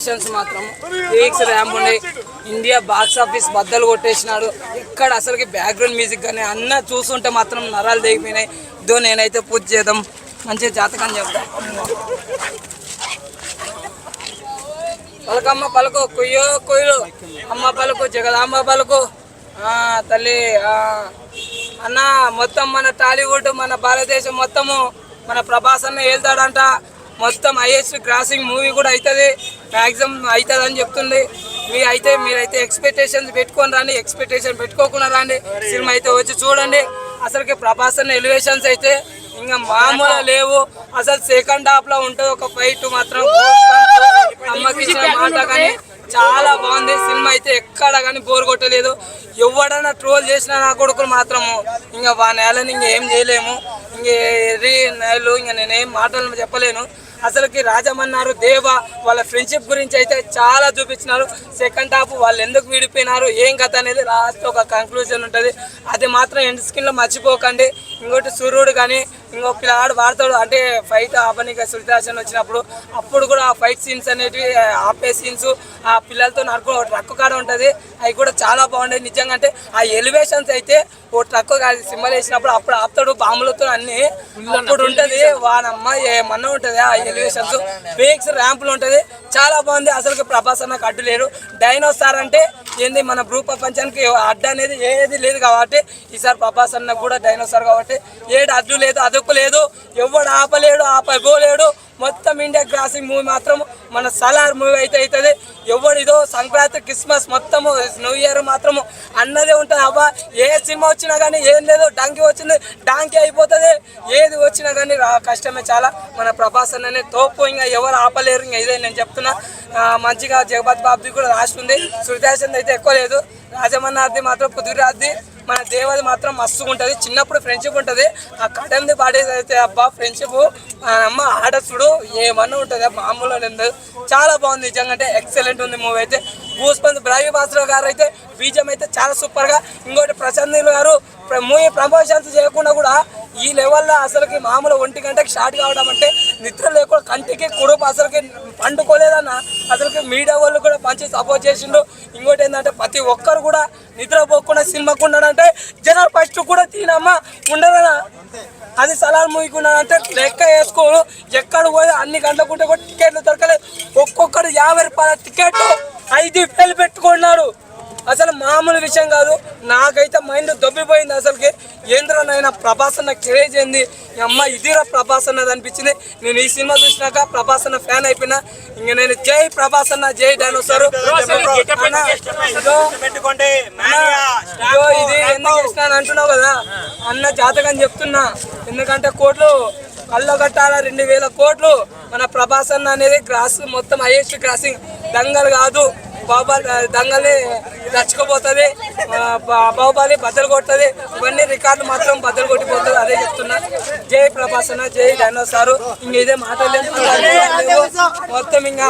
మాత్రం weeks ramp ఉండే India box office బద్దలు కొట్టేసినాడు. ఎక్కడ అసలుకి బ్యాక్గ్రౌండ్ మ్యూజిక్ కానీ అన్న చూస్తుంటే మాత్రం నరాలు దిగిపోయినాయి. ఇదో నేనైతే పూజ చేద్దాం, మంచిగా జాతకం చెప్తాం. పలకమ్మ పలుకు, కొయ్యో కొయ్యలు అమ్మ పలుకు, జగదాంబ పలుకు తల్లి. అన్న మొత్తం మన టాలీవుడ్ మన భారతదేశం మొత్తము మన ప్రభాస్ అన్న వెళ్తాడంట. మొత్తం హైయెస్ట్ క్రాసింగ్ మూవీ కూడా అవుతుంది, మ్యాక్సిమం అవుతుంది అని చెప్తుంది. మీరైతే ఎక్స్పెక్టేషన్స్ పెట్టుకొని రండి, ఎక్స్పెక్టేషన్ పెట్టుకోకుండా రండి. సినిమా అయితే వచ్చి చూడండి. అసలుకి ప్రభాస్ అన్న ఎలివేషన్స్ అయితే ఇంకా మామూలు లేవు. అసలు సెకండ్ హాఫ్ లో ఉంటుంది ఒక ఫైట్ మాత్రం అమ్మకి ఇచ్చిన మాట కానీ చాలా బాగుంది. సినిమా అయితే ఎక్కడ కానీ బోర్ కొట్టలేదు. ఎవడన్నా ట్రోల్ చేసిన నా కొడుకులు మాత్రము ఇంకా వా నేలని ఇంకేం చేయలేము. ఇంకా నేనేం మాటలు చెప్పలేను. అసలుకి రాజమన్నారు దేవ వాళ్ళ ఫ్రెండ్షిప్ గురించి అయితే చాలా చూపించినారు. సెకండ్ హాఫ్ వాళ్ళు ఎందుకు విడిపోయినారు ఏం కథ అనేది లాస్ట్ ఒక కంక్లూజన్ ఉంటుంది. అది మాత్రం ఎండ్ స్క్రీన్లో మర్చిపోకండి. ఇంకోటి సూర్యుడు కానీ ఇంకో పిల్లవాడు వాడతాడు అంటే ఫైట్ ఆపనిక శృతిహాసన్ వచ్చినప్పుడు అప్పుడు కూడా ఆ ఫైట్ సీన్స్ అనేటివి ఆపే సీన్స్ ఆ పిల్లలతో నడుపు ట్రక్ కాడ ఉంటుంది. అవి కూడా చాలా బాగుంటాయి నిజంగా. అంటే ఆ ఎలివేషన్స్ అయితే ఓ ట్రక్ సింబల్ వేసినప్పుడు అప్పుడు ఆపుతాడు బాంబులతో అన్ని అప్పుడు ఉంటుంది. వానమ్మ ఏమన్నా ఉంటుంది ఆ ఎలివేషన్స్. బ్రేక్స్ ర్యాంపులు ఉంటుంది, చాలా బాగుంది. అసలు ప్రభాస్ అన్నకు అడ్డు లేరు. డైనోసార్ అంటే ఏంది మన భూ ప్రపంచానికి అడ్డు అనేది ఏది లేదు కాబట్టి ఈసారి ప్రభాస్ అన్న కూడా డైనోసార్ కాబట్టి ఏడు అడ్డు లేదు అదుపు లేదు. ఎవడు ఆపలేడు ఆపబోలేడు. మొత్తం ఇండియా క్రాసింగ్ మూవీ మాత్రం మన సలార్ మూవీ అయితే అవుతుంది. ఎవడిదో సంక్రాంతి క్రిస్మస్ మొత్తము న్యూ ఇయర్ మాత్రము అన్నదే ఉంటుంది. అబ్బా ఏ సినిమా వచ్చినా కానీ ఏం లేదు, డాంకీ వచ్చింది డాంకీ అయిపోతుంది. ఏది వచ్చినా కానీ కష్టమే చాలా. మన ప్రభాస్ అన్ననే తోపు, ఇంకా ఎవరు ఆపలేరు. ఇంకా ఇదే నేను చెప్తున్నా. మంచిగా జగపతి బాబుది కూడా రాస్తుంది. శృతిహాసన్ అయితే ఎక్కువ లేదు. రాజమన్నార్ది మాత్రం పృథ్వీరాజ్ది మన దేవది మాత్రం మస్తుగా ఉంటుంది. చిన్నప్పుడు ఫ్రెండ్షిప్ ఉంటుంది. ఆ కడమ్ది పాడేది అయితే అబ్బా ఫ్రెండ్షిప్ అమ్మ ఆడసుడు ఏమన్నా ఉంటుంది మామూలు లేదు. చాలా బాగుంది నిజంగా. అంటే ఎక్సలెంట్ ఉంది మూవీ అయితే. గూస్బంప్స్ బ్రావి బాస్రావు గారు అయితే బీజం అయితే చాలా సూపర్గా. ఇంకోటి ప్రశాంత్ నీల్ గారు మూవీ ప్రమోషన్స్ చేయకుండా కూడా ఈ లెవెల్లో అసలుకి మామూలు 1 గంటకి స్టార్ట్ కావడం అంటే నిద్ర లేకుండా కంటికి కుడుపు అసలుకి పండుకోలేదన్న. అసలుకి మీడియా వాళ్ళు కూడా మంచి సపోర్ట్ చేసిండు. ఇంకోటి ఏంటంటే ప్రతి ఒక్కరు కూడా నిద్రపోకుండా సినిమాకు ఉన్నాడంటే జనాలు ఫస్ట్ కూడా తీనమ్మా ఉండదన్నా. అది సలార్ మూవీకి ఉన్నాడంటే లెక్క వేసుకోడు. ఎక్కడ పోయి అన్ని గంటలకుంటే కూడా టికెట్లు దొరకలేదు. ఒక్కొక్కరు 50 రూపాయల టికెట్ 5,000 పెట్టుకున్నాడు. అసలు మామూలు విషయం కాదు. నాకైతే మైండ్ దొబ్బిపోయింది. అసలుకి ఏంద్రనైనా ప్రభాస్ అన్న క్రేజ్ ఏంది అమ్మ ఇదిరా ప్రభాస్ అన్నది అనిపించింది. నేను ఈ సినిమా చూసినాక ప్రభాస్ అన్న ఫ్యాన్ అయిపోయినా. ఇంక నేను జై ప్రభాస్ అన్న జై డైనోసార్. ఇది ఎందుకు చేసినాను అంటున్నావు కదా అన్న జాతకం చెప్తున్నా. ఎందుకంటే కోట్లు కళ్ళ కట్టాల 2,000 కోట్లు మన ప్రభాస్ అన్న అనేది క్రాస్ మొత్తం హైయెస్ట్ క్రాసింగ్. దంగల్ కాదు దంగల్ని రచ్చుకోపోతుంది, బాహుబలి బద్దలు కొడుతుంది. ఇవన్నీ రికార్డు మాత్రం బద్దలు కొట్టిపోతుంది. అదే చెప్తున్నా. జై ప్రభాస్ అన్న జై డైనోసార్. ఇంక ఇదే మాటలేదు మొత్తం ఇంకా